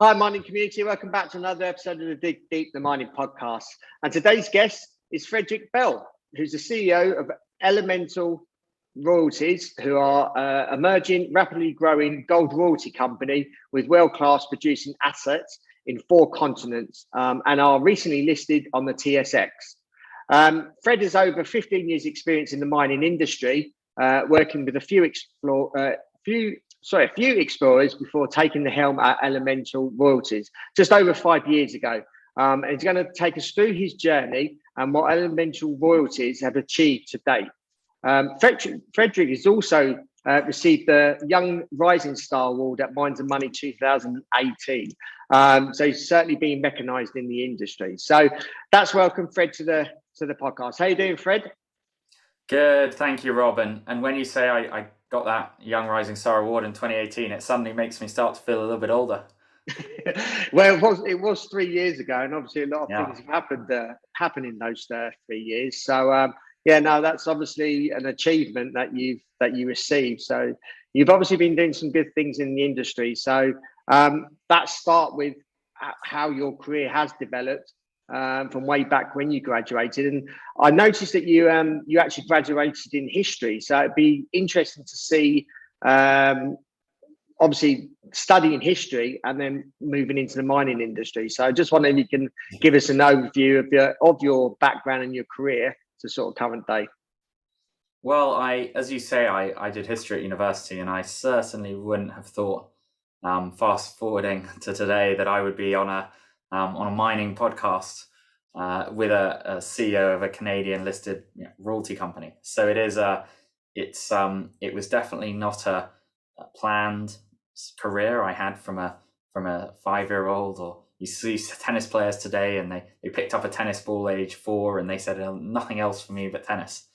Hi, mining community. Welcome back to another episode of the Dig Deep the Mining podcast. And today's guest is Fredrick Bell, who's the CEO of Elemental Royalties, who are emerging, rapidly growing gold royalty company with world-class producing assets in 4 continents and are recently listed on the TSX. Fred has over 15 years experience in the mining industry, working with a few explorers before taking the helm at Elemental Royalties just over 5 years ago. And he's going to take us through his journey and what Elemental Royalties have achieved to date. Fredrick has also received the Young Rising Star Award at Mines and Money 2018. So he's certainly been recognised in the industry. So that's welcome, Fred, to the podcast. How you doing, Fred? Good, thank you, Robin. And when you say I got that Young Rising Star Award in 2018, it suddenly makes me start to feel a little bit older. Well, it was 3 years ago, and obviously a lot of things have happened in those 3 years. So that's obviously an achievement that you received. So you've obviously been doing some good things in the industry. So let's start with how your career has developed from way back when you graduated. And I noticed that you actually graduated in history. So it'd be interesting to see. Obviously studying history and then moving into the mining industry. So I just wonder if you can give us an overview of your background and your career to sort of current day. Well, as you say, I did history at university, and I certainly wouldn't have thought, fast forwarding to today, that I would be on a mining podcast with a CEO of a Canadian listed royalty company. So it was definitely not a planned career I had from a 5-year-old. Or you see tennis players today, and they picked up a tennis ball age 4, and they said nothing else for me but tennis.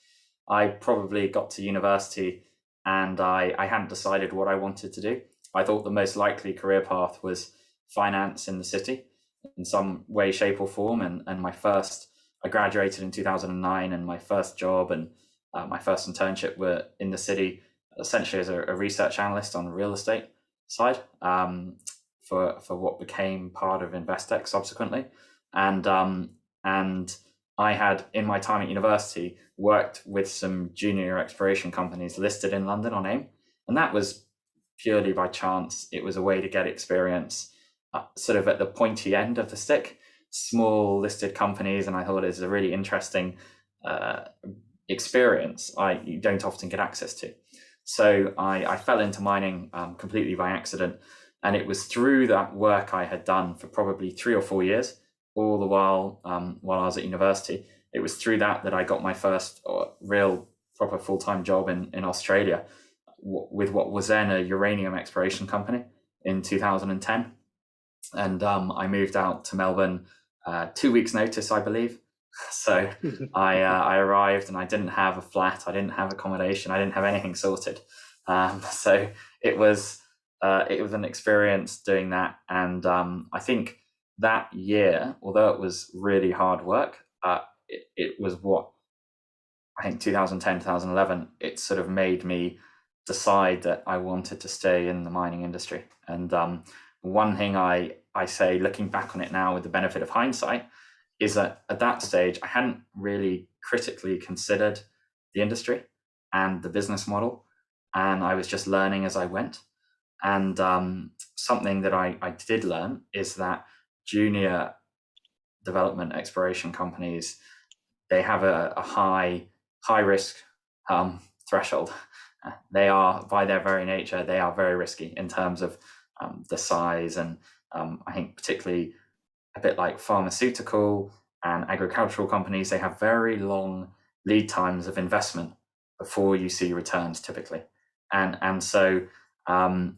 I probably got to university and I hadn't decided what I wanted to do. I thought the most likely career path was finance in the city in some way, shape or form. And I graduated in 2009, and my first job and my first internship were in the city, essentially as a research analyst on the real estate side for what became part of Investec subsequently. And I had, in my time at university, worked with some junior exploration companies listed in London on AIM. And that was purely by chance. It was a way to get experience sort of at the pointy end of the stick, small listed companies. And I thought it was a really interesting experience you don't often get access to. So I fell into mining completely by accident. And it was through that work I had done for probably 3 or 4 years, all the while I was at university. It was through that I got my first real proper full-time job in Australia with what was then a uranium exploration company in 2010. And I moved out to Melbourne 2 weeks notice, I believe. So I arrived, and I didn't have a flat, I didn't have accommodation, I didn't have anything sorted. So it was an experience doing that. And I think that year, although it was really hard work, it was what I think 2010, 2011, it sort of made me decide that I wanted to stay in the mining industry. And one thing I say, looking back on it now with the benefit of hindsight, is that at that stage, I hadn't really critically considered the industry and the business model, and I was just learning as I went. And something that I did learn is that junior development exploration companies, they have a high risk threshold. They are, by their very nature, they are very risky in terms of the size. And I think particularly a bit like pharmaceutical and agricultural companies, they have very long lead times of investment before you see returns typically. And so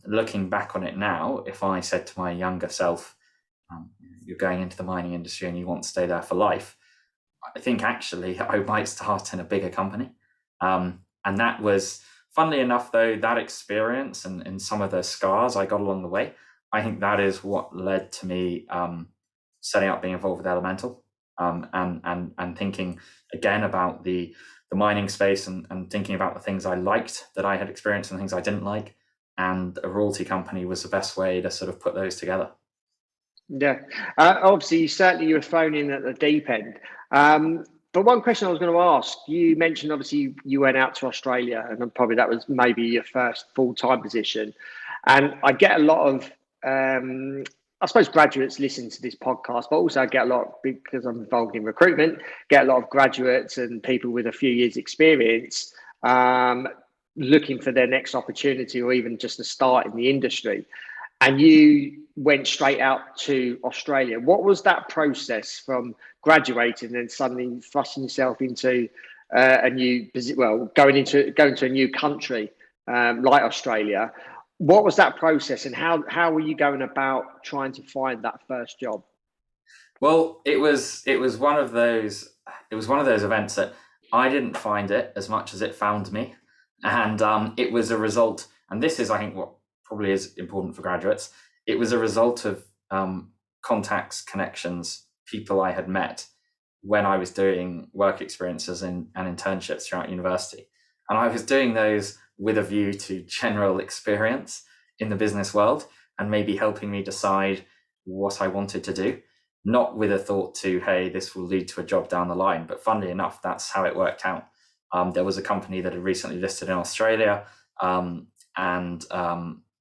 looking back on it now, if I said to my younger self, you're going into the mining industry and you want to stay there for life, I think actually I might start in a bigger company. And that was, funnily enough though, that experience and some of the scars I got along the way, I think that is what led to me setting up, being involved with Elemental, and thinking again about the mining space and thinking about the things I liked that I had experienced and things I didn't like. And a royalty company was the best way to sort of put those together. Yeah. Obviously, certainly you were thrown in at the deep end. But one question I was going to ask, you mentioned obviously you went out to Australia, and probably that was maybe your first full-time position. And I get a lot of, I suppose, graduates listen to this podcast, but also I get a lot, because I'm involved in recruitment, get a lot of graduates and people with a few years experience looking for their next opportunity or even just to start in the industry. And you went straight out to Australia. What was that process from graduating and suddenly thrusting yourself into a new, well, going to a new country like Australia? What was that process, and how were you going about trying to find that first job? Well, it was one of those events that I didn't find it as much as it found me, and it was a result. And this is, I think, what probably is important for graduates. It was a result of contacts, connections, people I had met when I was doing work experiences and internships throughout university. And I was doing those with a view to general experience in the business world and maybe helping me decide what I wanted to do, not with a thought to, hey, this will lead to a job down the line. But funnily enough, that's how it worked out. There was a company that had recently listed in Australia, and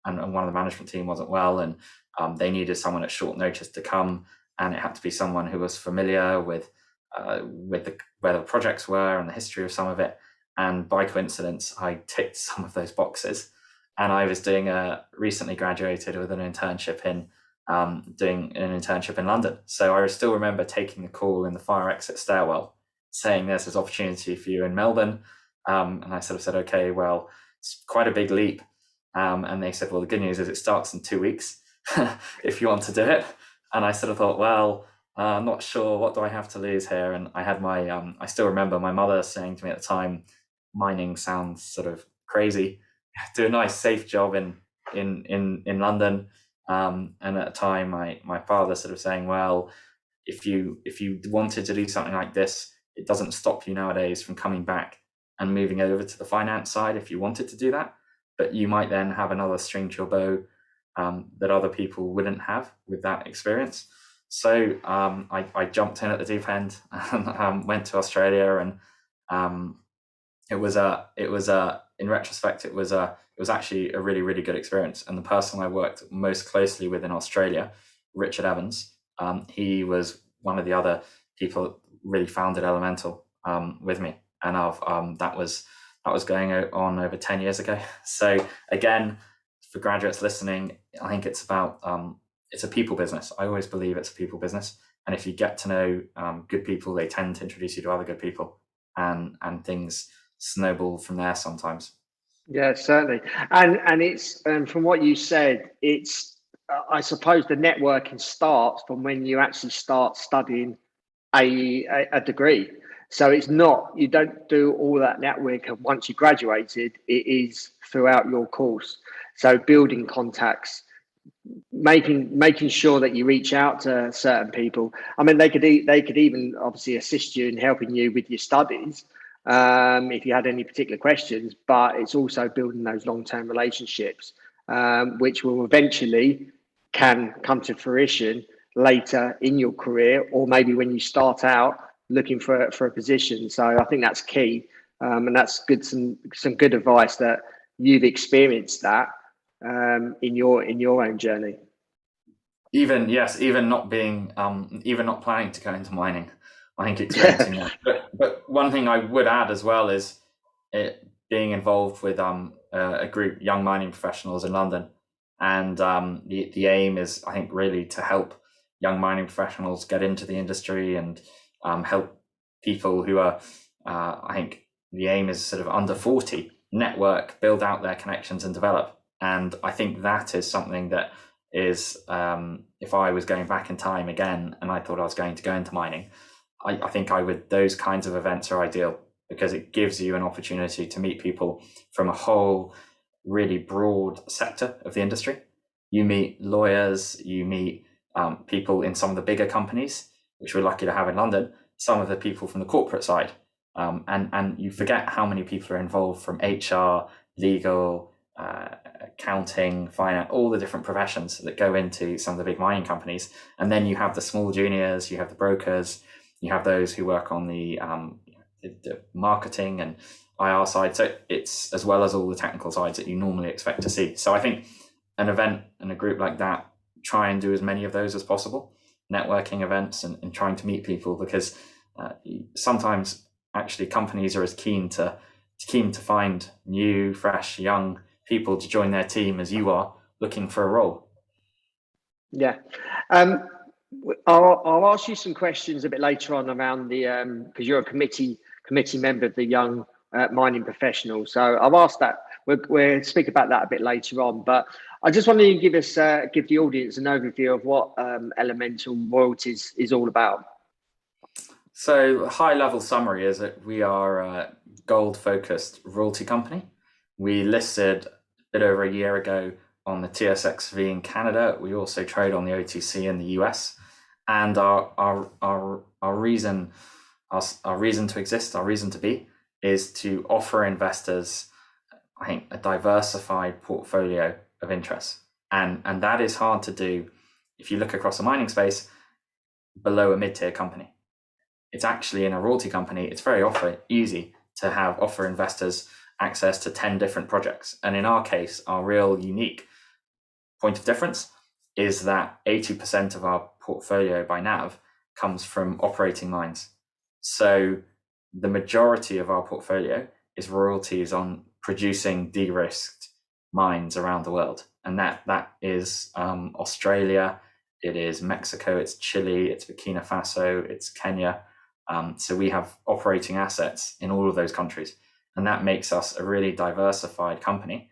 one of the management team wasn't well, and they needed someone at short notice to come, and it had to be someone who was familiar with where the projects were and the history of some of it. And by coincidence, I ticked some of those boxes, and I was recently graduated with an internship doing an internship in London. So I still remember taking the call in the fire exit stairwell, saying there's this opportunity for you in Melbourne, and I sort of said, okay, well, it's quite a big leap. And they said, well, the good news is it starts in 2 weeks if you want to do it. And I sort of thought, well, I'm not sure, what do I have to lose here? And I had I still remember my mother saying to me at the time, mining sounds sort of crazy. Do a nice safe job in London. And at the time, my father sort of saying, well, if you wanted to do something like this, it doesn't stop you nowadays from coming back and moving over to the finance side if you wanted to do that. But you might then have another string to your bow that other people wouldn't have with that experience. So I jumped in at the deep end and went to Australia, and it was in retrospect, it was actually a really, really good experience. And the person I worked most closely with in Australia, Richard Evans, he was one of the other people that really founded Elemental with me, and that was going on over 10 years ago. So again, for graduates listening, I think it's about it's a people business. I always believe it's a people business, and if you get to know good people, they tend to introduce you to other good people, and things snowball from there sometimes. Yeah, certainly. And it's from what you said, it's I suppose the networking starts from when you actually start studying a degree. So it's not, you don't do all that network once you graduated. It is throughout your course. So building contacts, making sure that you reach out to certain people. I mean, they could even obviously assist you in helping you with your studies if you had any particular questions. But it's also building those long-term relationships, which will eventually can come to fruition later in your career, or maybe when you start out looking for a position. So I think that's key, and that's good. Some good advice that you've experienced that in your own journey. Even not being even not planning to go into mining, I think experiencing that. But one thing I would add as well is being involved with a group, young mining professionals in London, and the aim is, I think, really to help young mining professionals get into the industry and help people who are, I think the aim is sort of under 40, network, build out their connections and develop. And I think that is something that is, if I was going back in time again and I thought I was going to go into mining, I think those kinds of events are ideal, because it gives you an opportunity to meet people from a whole really broad sector of the industry. You meet lawyers, you meet people in some of the bigger companies, which we're lucky to have in London, some of the people from the corporate side. And you forget how many people are involved from HR, legal, accounting, finance, all the different professions that go into some of the big mining companies. And then you have the small juniors, you have the brokers, you have those who work on the marketing and IR side. So it's as well as all the technical sides that you normally expect to see. So I think an event and a group like that, try and do as many of those as possible, networking events and trying to meet people, because sometimes actually companies are as keen to find new, fresh, young people to join their team as you are looking for a role. Yeah. I'll ask you some questions a bit later on around the because you're a committee member of the young mining professionals. So I've asked that. We'll speak about that a bit later on. But I just wanted to give the audience an overview of what Elemental Royalties is all about. So high level summary is that we are a gold focused royalty company. We listed a bit over a year ago on the TSXV in Canada. We also trade on the OTC in the US. And our reason to exist, our reason to be, is to offer investors, I think, a diversified portfolio of interests. And that is hard to do if you look across the mining space below a mid-tier company. It's actually in a royalty company, it's very easy to offer investors access to 10 different projects. And in our case, our real unique point of difference is that 80% of our portfolio by NAV comes from operating mines. So the majority of our portfolio is royalties on producing de-risked mines around the world. And that is Australia, it is Mexico, it's Chile, it's Burkina Faso, it's Kenya. So we have operating assets in all of those countries. And that makes us a really diversified company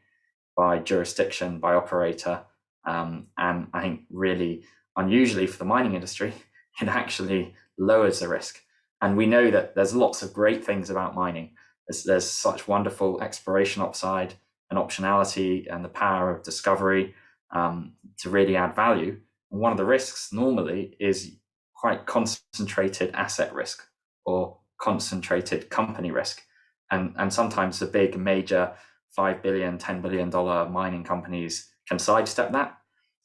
by jurisdiction, by operator. And I think really unusually for the mining industry, it actually lowers the risk. And we know that there's lots of great things about mining. There's such wonderful exploration upside and optionality and the power of discovery to really add value. And one of the risks normally is quite concentrated asset risk or concentrated company risk. And sometimes the big major $5 billion, $10 billion mining companies can sidestep that.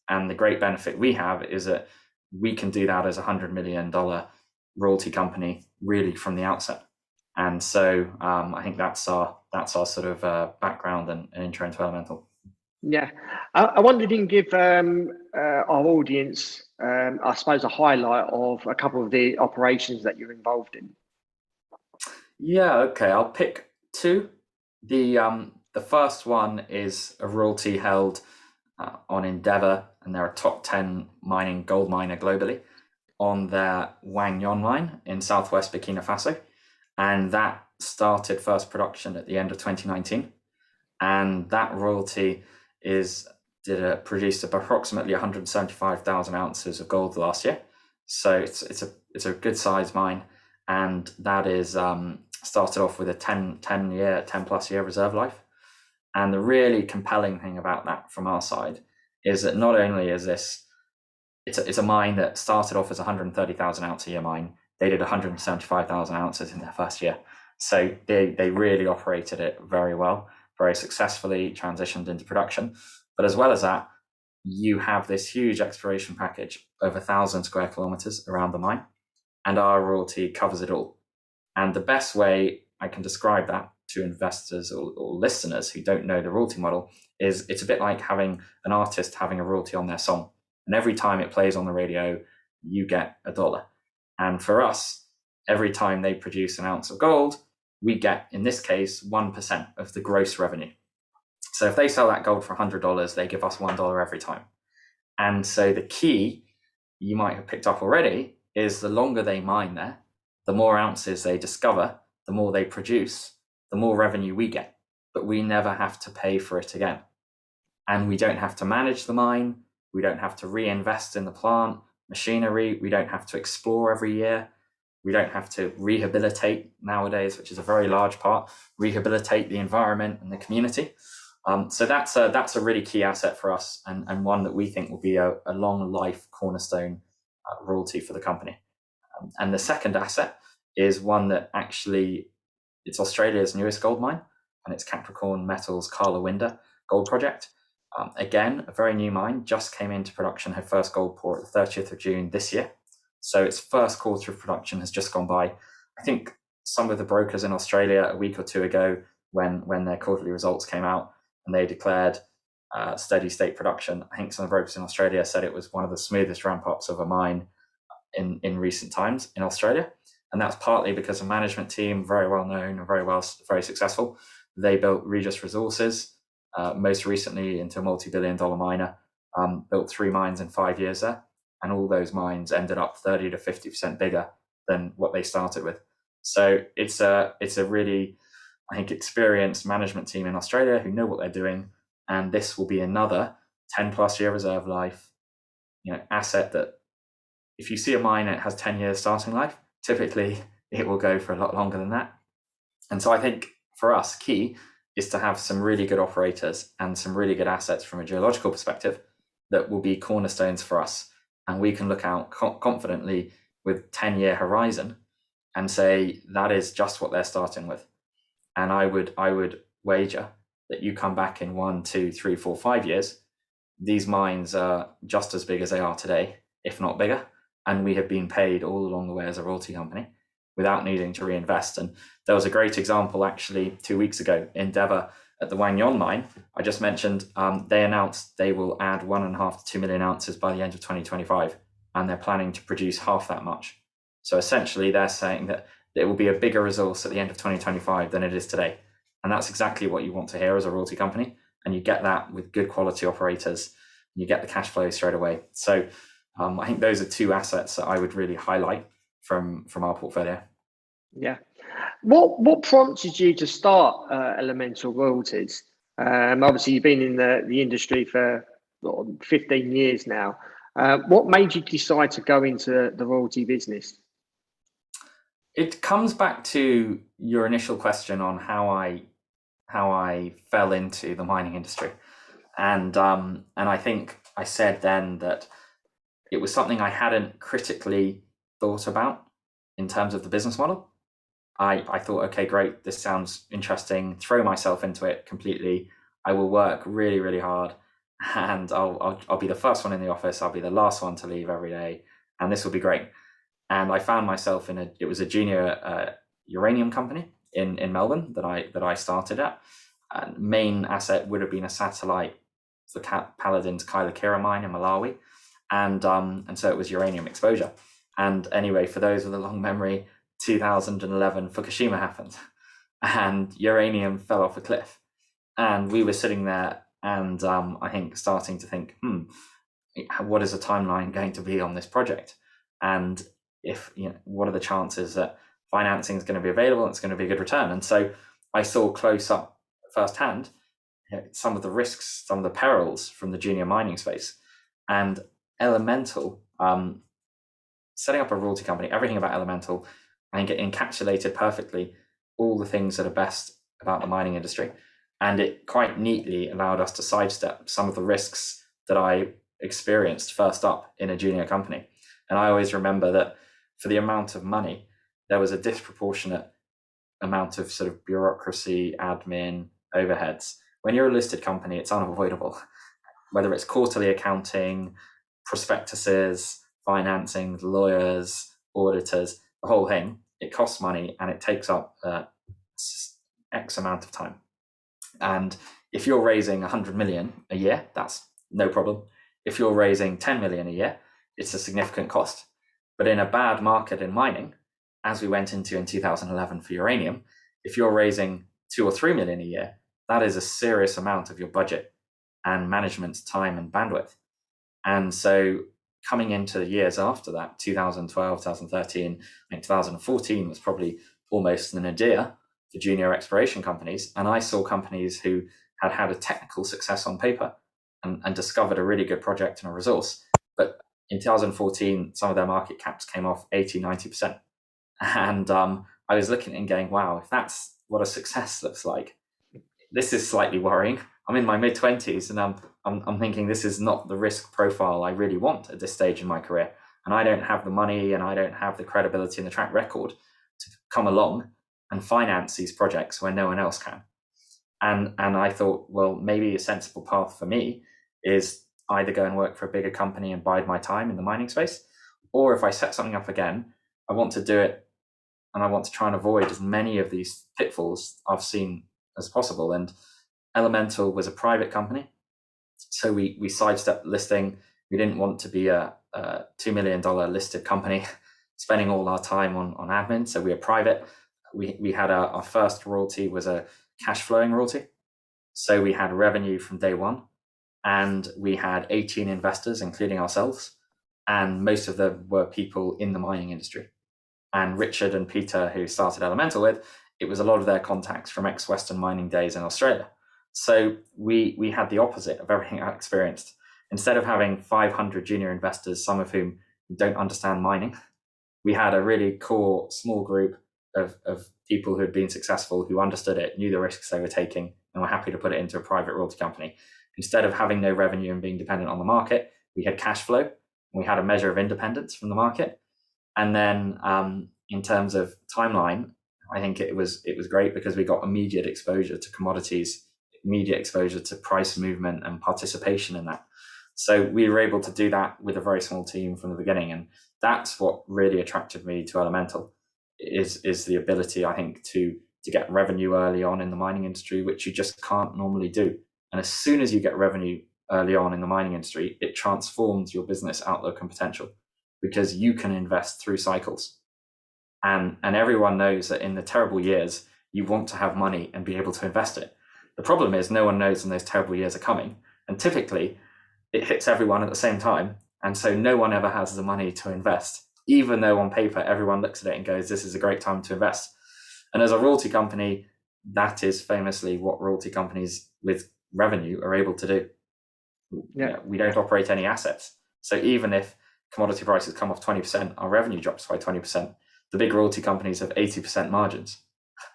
And the great benefit we have is that we can do that as a $100 million royalty company really from the outset. And so I think that's our sort of background and intro into Elemental. Yeah, I wondered if you can give our audience, I suppose, a highlight of a couple of the operations that you're involved in. Yeah, okay, I'll pick two. The first one is a royalty held on Endeavour, and they're a top 10 gold miner globally, on their Wang Yon mine in southwest Burkina Faso. And that started first production at the end of 2019. And that royalty produced approximately 175,000 ounces of gold last year. So it's a good sized mine. And that is started off with a 10 plus year reserve life. And the really compelling thing about that from our side is that not only is it's a mine that started off as a 130,000 ounce a year mine, they did 175,000 ounces in their first year. So they really operated it very well, very successfully transitioned into production. But as well as that, you have this huge exploration package over 1,000 square kilometers around the mine, and our royalty covers it all. And the best way I can describe that to investors or listeners who don't know the royalty model is it's a bit like having an artist having a royalty on their song. And every time it plays on the radio, you get $1. And for us, every time they produce an ounce of gold, we get, in this case, 1% of the gross revenue. So if they sell that gold for $100, they give us $1 every time. And so the key, you might have picked up already, is the longer they mine there, the more ounces they discover, the more they produce, the more revenue we get. But we never have to pay for it again. And we don't have to manage the mine. We don't have to reinvest in the plant, machinery. We don't have to explore every year. We don't have to rehabilitate nowadays, which is a very large part, rehabilitate the environment and the community. So that's a really key asset for us, and one that we think will be a long life cornerstone royalty for the company. And the second asset is one that actually, it's Australia's newest gold mine, and it's Capricorn Metals Karlawinda. gold project. Again, a very new mine, just came into production, had first gold pour at the 30th of June this year. So its first quarter of production has just gone by. I think some of the brokers in Australia a week or two ago, when their quarterly results came out and they declared steady state production, I think some of the brokers in Australia said it was one of the smoothest ramp ups of a mine in recent times in Australia. And that's partly because a management team, very well known and very successful. They built Regis Resources, most recently into a multi-billion-dollar miner, built 3 mines in 5 years there, and all those mines ended up 30 to 50% bigger than what they started with. So it's a really, I think, experienced management team in Australia who know what they're doing, and this will be another 10+ year reserve life, asset that if you see a mine that has 10 years starting life, typically it will go for a lot longer than that. And so I think for us, key is to have some really good operators and some really good assets from a geological perspective that will be cornerstones for us. And we can look out confidently with 10-year horizon and say that is just what they're starting with. And I would wager that you come back in 1, 2, 3, 4, 5 years, these mines are just as big as they are today, if not bigger. And we have been paid all along the way as a royalty company without needing to reinvest. And there was a great example actually 2 weeks ago, Endeavour at the Wang Yon mine. I just mentioned they announced they will add 1.5 to 2 million ounces by the end of 2025, and they're planning to produce half that much. So essentially they're saying that it will be a bigger resource at the end of 2025 than it is today. And that's exactly what you want to hear as a royalty company. And you get that with good quality operators, and you get the cash flow straight away. So I think those are 2 assets that I would really highlight from our portfolio. Yeah. What prompted you to start Elemental Royalties? Obviously, you've been in the industry for 15 years now. What made you decide to go into the royalty business? It comes back to your initial question on how I fell into the mining industry, and I think I said then that it was something I hadn't critically thought about in terms of the business model. I thought, okay, great, this sounds interesting. Throw myself into it completely. I will work really, really hard, and I'll be the first one in the office. I'll be the last one to leave every day, and this will be great. And I found myself it was a junior uranium company in Melbourne that I started at. Main asset would have been a satellite for Paladin's Kailakira mine in Malawi, and so it was uranium exposure. And anyway, for those with a long memory, 2011 Fukushima happened, and uranium fell off a cliff, and we were sitting there, and I think starting to think, what is the timeline going to be on this project, and if what are the chances that financing is going to be available and it's going to be a good return? And so I saw close up firsthand some of the risks, some of the perils from the junior mining space, and Elemental, setting up a royalty company, everything about Elemental, I think it encapsulated perfectly all the things that are best about the mining industry. And it quite neatly allowed us to sidestep some of the risks that I experienced first up in a junior company. And I always remember that for the amount of money, there was a disproportionate amount of sort of bureaucracy, admin, overheads. When you're a listed company, it's unavoidable. Whether it's quarterly accounting, prospectuses, financing, lawyers, auditors, the whole thing, it costs money and it takes up X amount of time. And if you're raising 100 million a year, that's no problem. If you're raising 10 million a year, it's a significant cost. But in a bad market in mining, as we went into in 2011 for uranium, if you're raising 2 or 3 million a year, that is a serious amount of your budget and management's time and bandwidth. And so coming into the years after that, 2012, 2013, I think 2014 was probably almost an nadir for junior exploration companies. And I saw companies who had had a technical success on paper and discovered a really good project and a resource. But in 2014, some of their market caps came off 80, 90%. And I was looking and going, wow, if that's what a success looks like, this is slightly worrying. I'm in my mid-20s and I'm thinking this is not the risk profile I really want at this stage in my career. And I don't have the money and I don't have the credibility and the track record to come along and finance these projects when no one else can. And I thought, well, maybe a sensible path for me is either go and work for a bigger company and bide my time in the mining space, or if I set something up again, I want to do it and I want to try and avoid as many of these pitfalls I've seen as possible. And Elemental was a private company, so we sidestepped listing. We didn't want to be a $2 million listed company spending all our time on admin. So we were private. We had our first royalty was a cash flowing royalty. So we had revenue from day one, and we had 18 investors, including ourselves. And most of them were people in the mining industry. And Richard and Peter, who started Elemental with, it was a lot of their contacts from ex-Western mining days in Australia. So we had the opposite of everything I experienced. Instead of having 500 junior investors, some of whom don't understand mining, we had a really core small group of people who had been successful, who understood it, knew the risks they were taking, and were happy to put it into a private royalty company. Instead of having no revenue and being dependent on the market, we had cash flow, and we had a measure of independence from the market. And then in terms of timeline, I think it was great because we got immediate exposure to commodities, immediate exposure to price movement and participation in that. So we were able to do that with a very small team from the beginning. And that's what really attracted me to Elemental, is the ability, I think, to get revenue early on in the mining industry, which you just can't normally do. And as soon as you get revenue early on in the mining industry, it transforms your business outlook and potential, because you can invest through cycles. And everyone knows that in the terrible years, you want to have money and be able to invest it. The problem is no one knows when those terrible years are coming. And typically it hits everyone at the same time. And so no one ever has the money to invest, even though on paper, everyone looks at it and goes, this is a great time to invest. And as a royalty company, that is famously what royalty companies with revenue are able to do. Yeah. We don't operate any assets. So even if commodity prices come off 20%, our revenue drops by 20%. The big royalty companies have 80% margins.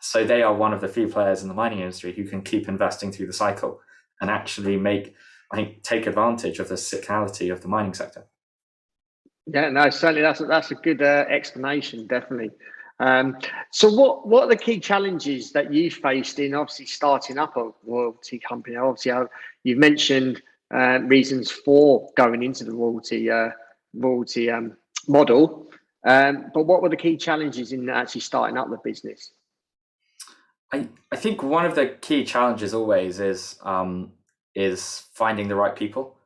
So they are one of the few players in the mining industry who can keep investing through the cycle and actually take advantage of the cyclicality of the mining sector. Yeah, no, certainly that's a good explanation, definitely. So what are the key challenges that you faced in obviously starting up a royalty company? Obviously, you've mentioned reasons for going into the royalty model, but what were the key challenges in actually starting up the business? I think one of the key challenges always is finding the right people,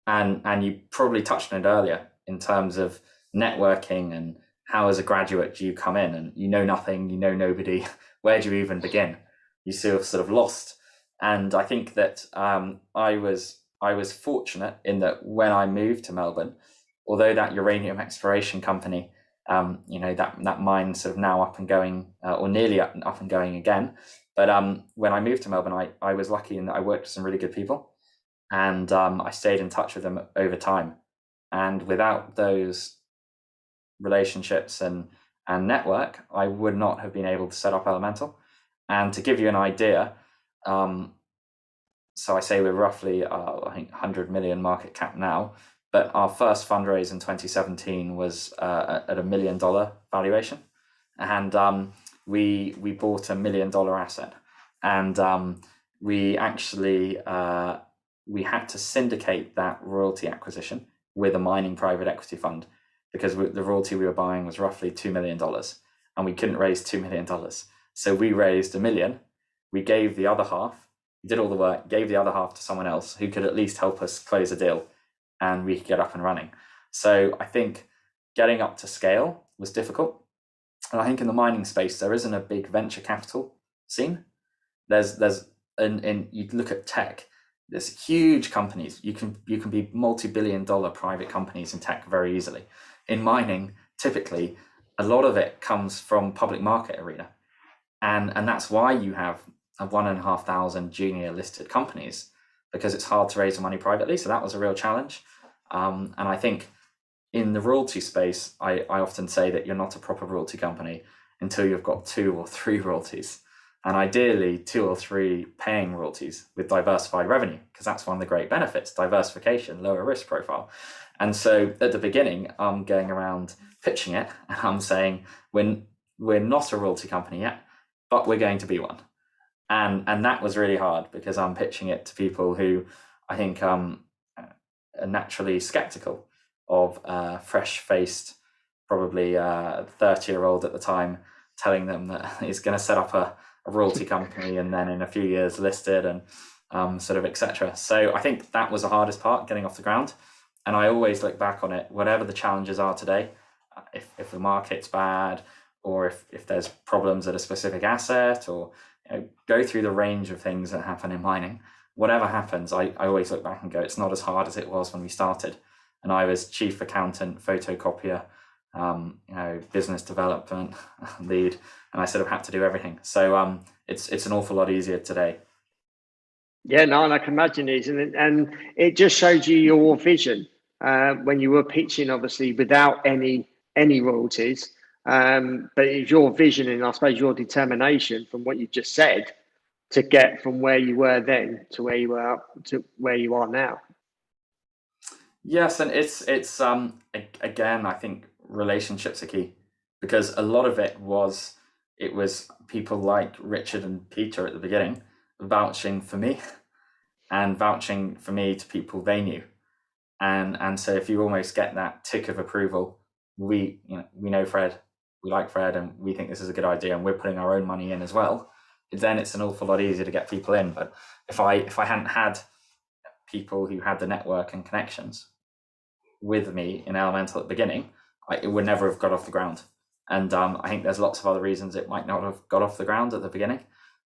and you probably touched on it earlier in terms of networking and how, as a graduate, do you come in and you know nothing, you know nobody, where do you even begin? You sort of lost. And I think that I was fortunate in that when I moved to Melbourne, although that uranium exploration company, that mine's sort of now up and going, or nearly up and going again. But when I moved to Melbourne, I was lucky in that I worked with some really good people, and I stayed in touch with them over time. And without those relationships and network, I would not have been able to set up Elemental. And to give you an idea, so I say we're roughly, I think, 100 million market cap now, but our first fundraise in 2017 was at $1 million valuation. And we bought $1 million asset. And we actually, we had to syndicate that royalty acquisition with a mining private equity fund, because the royalty we were buying was roughly $2 million, and we couldn't raise $2 million. So we raised $1 million. We gave the other half, did all the work, gave the other half to someone else who could at least help us close a deal, and we could get up and running. So I think getting up to scale was difficult. And I think in the mining space, there isn't a big venture capital scene. And you look at tech, there's huge companies. You can be multi-billion-dollar private companies in tech very easily. In mining, typically, a lot of it comes from public market arena. And that's why you have 1,500 junior listed companies, because it's hard to raise the money privately. So that was a real challenge. And I think in the royalty space, I often say that you're not a proper royalty company until you've got 2 or 3 royalties, and ideally 2 or 3 paying royalties with diversified revenue, because that's one of the great benefits: diversification, lower risk profile. And so at the beginning, I'm going around pitching it, and I'm saying we're not a royalty company yet, but we're going to be one. And that was really hard because I'm pitching it to people who I think are naturally skeptical of fresh-faced, probably 30-year-old at the time, telling them that he's going to set up a royalty company and then in a few years listed and sort of etc. So I think that was the hardest part, getting off the ground. And I always look back on it, whatever the challenges are today, if the market's bad, or if there's problems at a specific asset, or go through the range of things that happen in mining. Whatever happens, I always look back and go, it's not as hard as it was when we started. And I was chief accountant, photocopier, business development lead, and I sort of had to do everything. So it's an awful lot easier today. Yeah, no, and I can imagine it is, and it just showed you your vision when you were pitching, obviously without any royalties. But it's your vision and I suppose your determination from what you just said to get from where you were then to where you are now. Yes, and it's again, I think relationships are key, because a lot of it was people like Richard and Peter at the beginning vouching for me and vouching for me to people they knew. And so if you almost get that tick of approval, we know Fred, we like Fred, and we think this is a good idea, and we're putting our own money in as well, then it's an awful lot easier to get people in. But if I hadn't had people who had the network and connections with me in Elemental at the beginning, it would never have got off the ground. And I think there's lots of other reasons it might not have got off the ground at the beginning,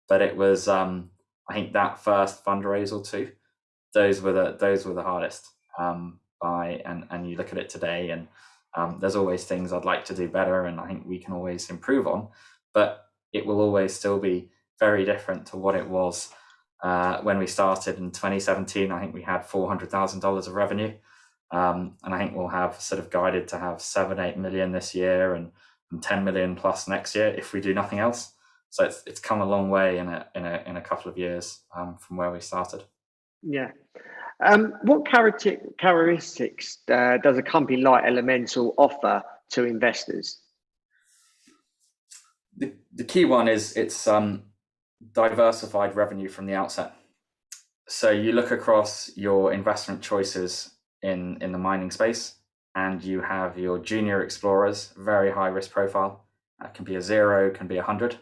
but it was I think that first fundraise or two, those were the hardest. And you look at it today, and there's always things I'd like to do better, and I think we can always improve on, but it will always still be very different to what it was when we started in 2017. I think we had $400,000 of revenue, and I think we'll have sort of guided to have 7-8 million this year and 10 million plus next year if we do nothing else. So it's come a long way in a couple of years from where we started. Yeah. What characteristics does a company like Elemental offer to investors? The key one is it's diversified revenue from the outset. So you look across your investment choices in the mining space, and you have your junior explorers, very high risk profile. That can be a 0, can be 100.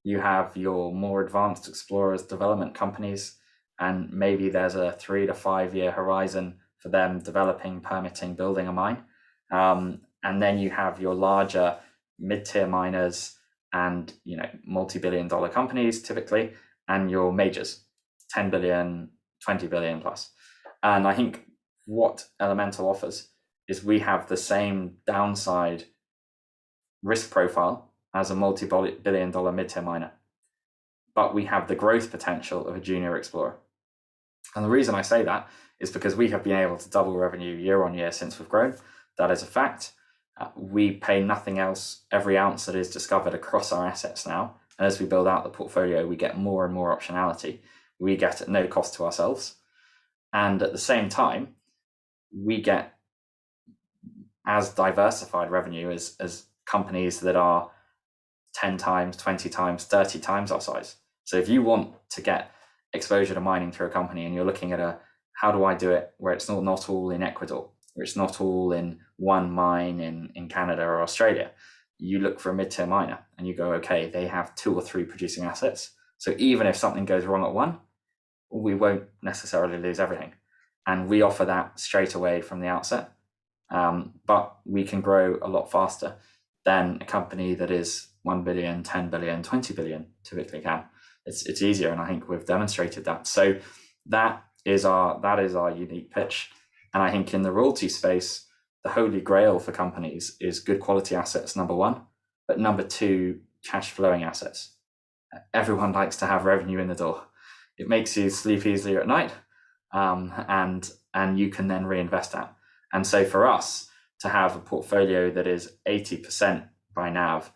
You have your more advanced explorers, development companies, and maybe there's a 3 to 5 year horizon for them developing, permitting, building a mine. And then you have your larger mid-tier miners and multi-billion-dollar companies typically, and your majors, 10 billion, 20 billion plus. And I think what Elemental offers is we have the same downside risk profile as a multi-billion-dollar mid-tier miner, but we have the growth potential of a junior explorer. And the reason I say that is because we have been able to double revenue year on year since we've grown. That is a fact. We pay nothing else every ounce that is discovered across our assets now. And as we build out the portfolio, we get more and more optionality. We get at no cost to ourselves. And at the same time, we get as diversified revenue as companies that are 10 times, 20 times, 30 times our size. So if you want to get exposure to mining through a company and you're looking at how do I do it where it's not all in Ecuador, where it's not all in one mine in Canada or Australia, you look for a mid-tier miner and you go, okay, they have 2 or 3 producing assets. So even if something goes wrong at one, we won't necessarily lose everything. And we offer that straight away from the outset. But we can grow a lot faster than a company that is 1 billion, 10 billion, 20 billion typically can. It's easier, and I think we've demonstrated that. So that is our unique pitch. And I think in the royalty space, the holy grail for companies is good quality assets, number one, but number two, cash flowing assets. Everyone likes to have revenue in the door. It makes you sleep easier at night, and you can then reinvest that. And so for us to have a portfolio that is 80% by NAV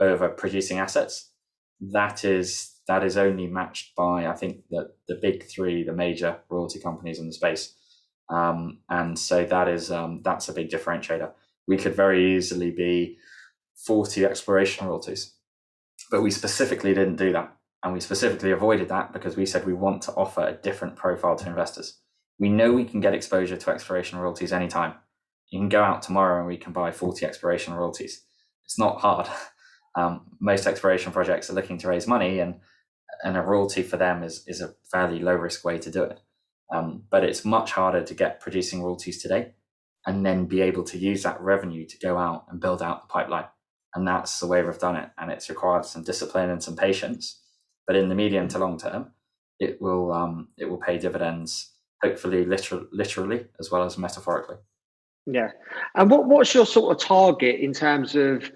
over producing assets, that is only matched by, I think, the big 3, the major royalty companies in the space. And so that's a big differentiator. We could very easily be 40 exploration royalties, but we specifically didn't do that. And we specifically avoided that because we said we want to offer a different profile to investors. We know we can get exposure to exploration royalties anytime. You can go out tomorrow and we can buy 40 exploration royalties. It's not hard. Most exploration projects are looking to raise money, and a royalty for them is a fairly low risk way to do it. But it's much harder to get producing royalties today and then be able to use that revenue to go out and build out the pipeline. And that's the way we've done it. And it's required some discipline and some patience. But in the medium to long term, it will pay dividends, hopefully literally as well as metaphorically. Yeah. And what's your sort of target in terms of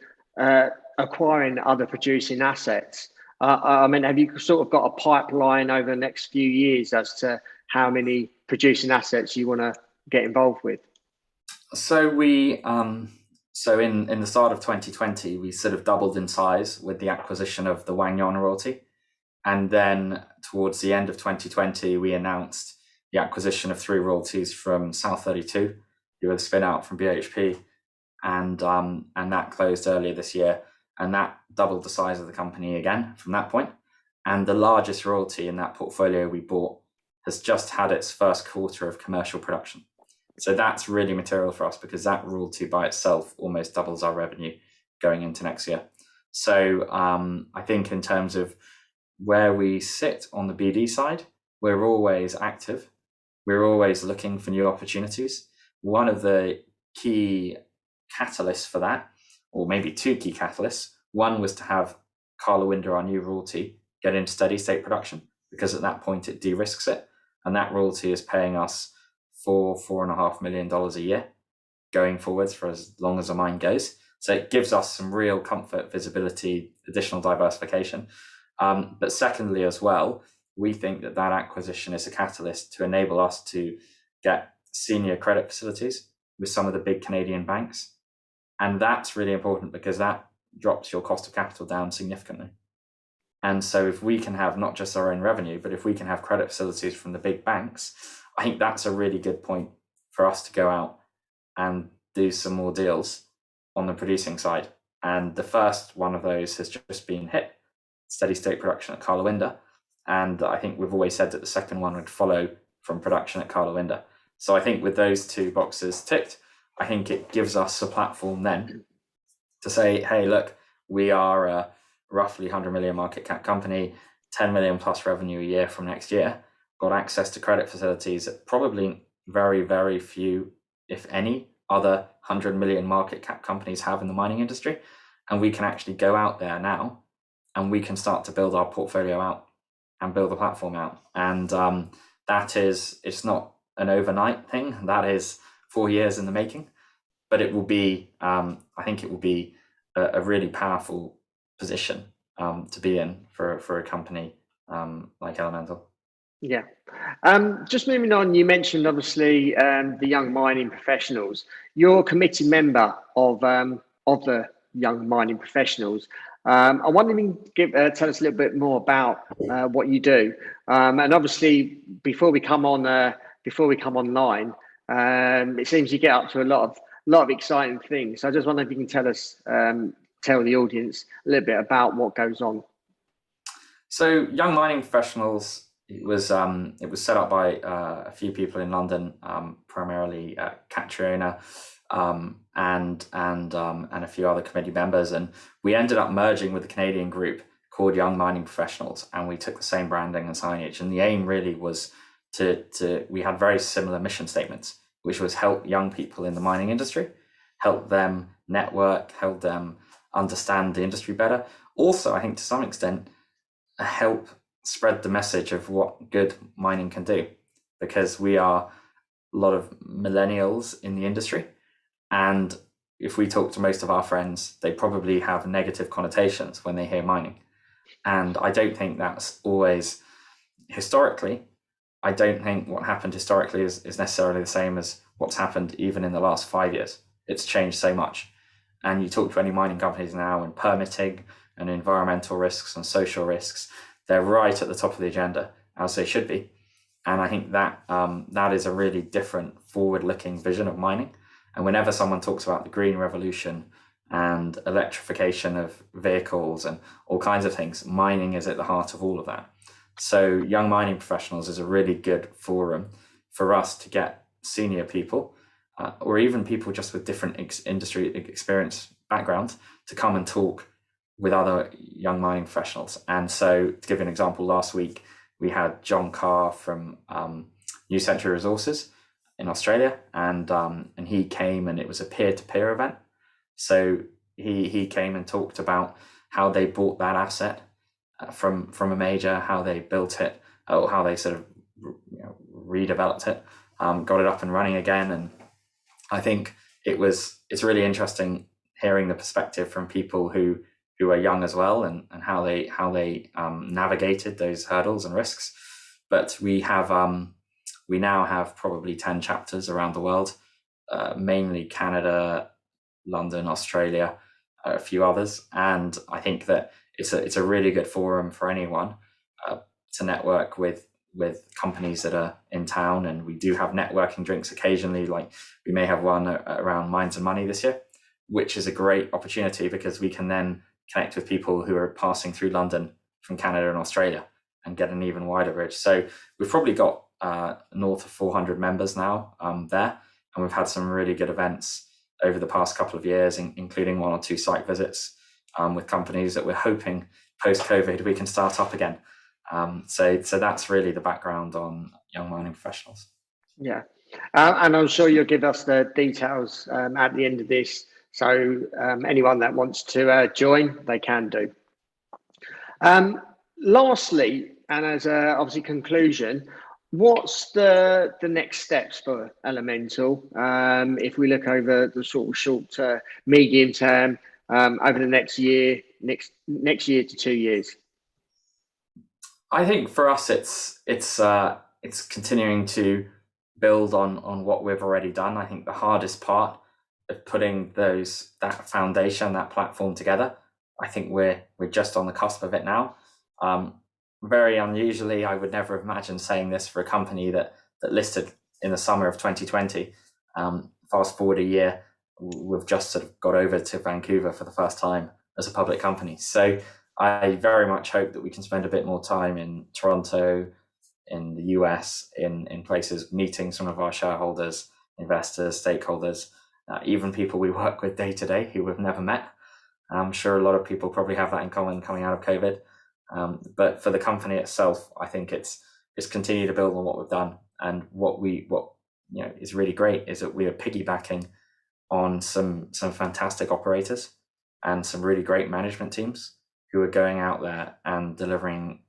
acquiring other producing assets? I mean, have you sort of got a pipeline over the next few years as to how many producing assets you want to get involved with? So we so in the start of 2020, we sort of doubled in size with the acquisition of the Wang Yuan royalty. And then towards the end of 2020, we announced the acquisition of 3 royalties from South 32, who were the spin out from BHP. And that closed earlier this year. And that doubled the size of the company again from that point. And the largest royalty in that portfolio we bought has just had its first quarter of commercial production. So that's really material for us because that royalty by itself almost doubles our revenue going into next year. So I think in terms of where we sit on the BD side, we're always active. We're always looking for new opportunities. One of the key catalysts for that, or maybe 2 key catalysts, one was to have Karlawinda, our new royalty, get into steady state production, because at that point it de-risks it. And that royalty is paying us $4.5 million a year going forwards for as long as the mine goes. So it gives us some real comfort, visibility, additional diversification. But secondly, as well, we think that acquisition is a catalyst to enable us to get senior credit facilities with some of the big Canadian banks. And that's really important because that drops your cost of capital down significantly. And so if we can have not just our own revenue, but if we can have credit facilities from the big banks, I think that's a really good point for us to go out and do some more deals on the producing side. And the first one of those has just been hit, steady state production at Karlawinda. And I think we've always said that the second one would follow from production at Karlawinda. So I think with those 2 boxes ticked, I think it gives us a platform then to say, hey, look, we are a roughly 100 million market cap company, 10 million plus revenue a year from next year, got access to credit facilities that probably very, very few, if any, other 100 million market cap companies have in the mining industry. And we can actually go out there now and we can start to build our portfolio out and build the platform out. And it's not an overnight thing. That is 4 years in the making, but it will be, I think it will be a really powerful position to be in for a company like Elemental. Yeah. Just moving on, you mentioned obviously the young mining professionals. You're a committee member of the young mining professionals. I wonder if you can tell us a little bit more about what you do. And obviously, before we come online, it seems you get up to a lot of exciting things. So I just wonder if you can tell the audience a little bit about what goes on. So, young mining professionals. It was set up by a few people in London, primarily Catriona, and a few other committee members, and we ended up merging with a Canadian group called Young Mining Professionals, and we took the same branding and signage. And the aim really was we had very similar mission statements, which was help young people in the mining industry, help them network, help them understand the industry better. Also, I think to some extent, help spread the message of what good mining can do, because we are a lot of millennials in the industry, and if we talk to most of our friends, they probably have negative connotations when they hear mining. And I don't think that's always historically. I don't think what happened historically is necessarily the same as what's happened even in the last 5 years. It's changed so much. And you talk to any mining companies now, and permitting and environmental risks and social risks, they're right at the top of the agenda, as they should be. And I think that that is a really different forward-looking vision of mining. And whenever someone talks about the green revolution and electrification of vehicles and all kinds of things. Mining is at the heart of all of that. So Young Mining Professionals is a really good forum for us to get senior people or even people just with different industry experience backgrounds to come and talk with other young mining professionals. And so to give you an example, last week we had John Carr from New Century Resources in Australia, and he came, and it was a peer-to-peer event. So he came and talked about how they bought that asset from a major, how they built it, or how they sort of redeveloped it, got it up and running again. And I think it's really interesting hearing the perspective from people who are young as well, and how they navigated those hurdles and risks. But we now have probably 10 chapters around the world, mainly Canada, London, Australia, a few others, and I think that it's a really good forum for anyone to network with companies that are in town. And we do have networking drinks occasionally, like we may have one around Minds and Money this year, which is a great opportunity because we can then connect with people who are passing through London from Canada and Australia and get an even wider bridge. So we've probably got north of 400 members now there, and we've had some really good events over the past couple of years, including 1 or 2 site visits with companies that we're hoping post-COVID we can start up again. So that's really the background on Young Mining Professionals. Yeah, and I'm sure you'll give us the details at the end of this. So anyone that wants to join, they can do. Lastly, and as a obviously conclusion, what's the next steps for Elemental if we look over the sort of short to medium term over the next year to 2 years? I think for us, it's continuing to build on what we've already done. I think the hardest part of putting that foundation, that platform together, I think we're just on the cusp of it now. Very unusually, I would never have imagined saying this for a company that listed in the summer of 2020. Fast forward a year, we've just sort of got over to Vancouver for the first time as a public company. So I very much hope that we can spend a bit more time in Toronto, in the US, in places meeting some of our shareholders, investors, stakeholders, even people we work with day to day who we've never met. I'm sure a lot of people probably have that in common coming out of COVID. But for the company itself, I think it's continue to build on what we've done. And what is really great is that we are piggybacking on some fantastic operators and some really great management teams who are going out there and delivering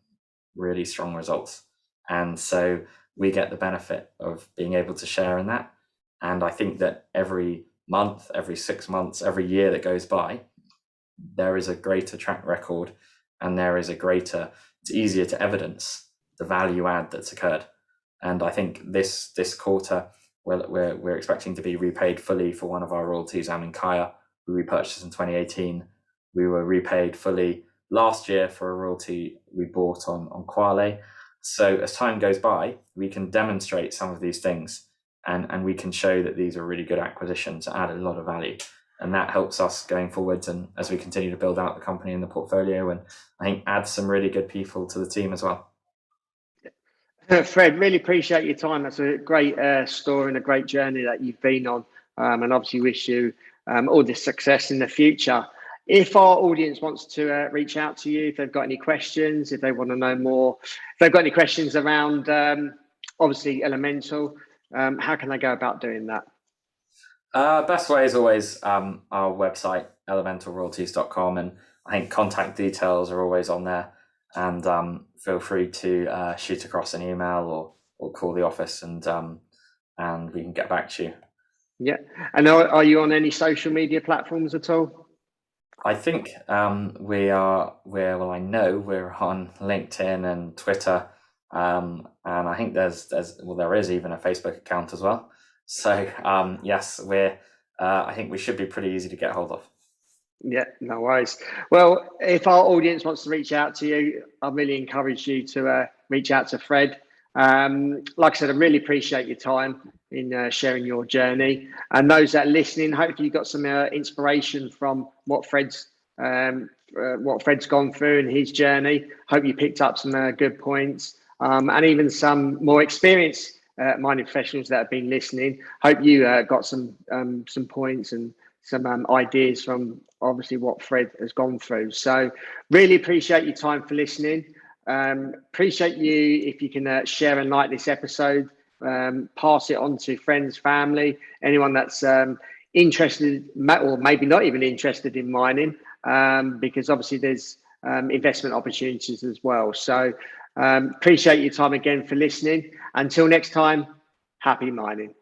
really strong results. And so we get the benefit of being able to share in that. And I think that every month, every 6 months, every year that goes by, there is a greater track record, and it's easier to evidence the value add that's occurred. And I think this quarter, we're expecting to be repaid fully for one of our royalties, Aminkaya, we repurchased in 2018. We were repaid fully last year for a royalty we bought on Quale. So as time goes by, we can demonstrate some of these things, and we can show that these are really good acquisitions, add a lot of value. And that helps us going forwards, and as we continue to build out the company and the portfolio, and I think add some really good people to the team as well. Fred, really appreciate your time. That's a great story and a great journey that you've been on, and obviously wish you all the success in the future. If our audience wants to reach out to you, if they've got any questions, if they want to know more, if they've got any questions around obviously Elemental, how can they go about doing that? Best way is always our website, elementalroyalties.com, and I think contact details are always on there. And feel free to shoot across an email or call the office, and we can get back to you. Yeah. And are you on any social media platforms at all? I think we are. I know we're on LinkedIn and Twitter, and I think there is even a Facebook account as well. So yes, I think we should be pretty easy to get hold of. Yeah, no worries. Well, if our audience wants to reach out to you, I really encourage you to reach out to Fred. Like I said, I really appreciate your time. sharing your journey. And those that are listening, hopefully you got some inspiration from what Fred's gone through in his journey. Hope you picked up some good points, and even some more experienced mining professionals that have been listening. Hope you got some points and some ideas from obviously what Fred has gone through. So really appreciate your time for listening. Appreciate you if you can share and like this episode, pass it on to friends, family, anyone that's interested or maybe not even interested in mining, because obviously there's investment opportunities as well. So appreciate your time again for listening. Until next time, happy mining.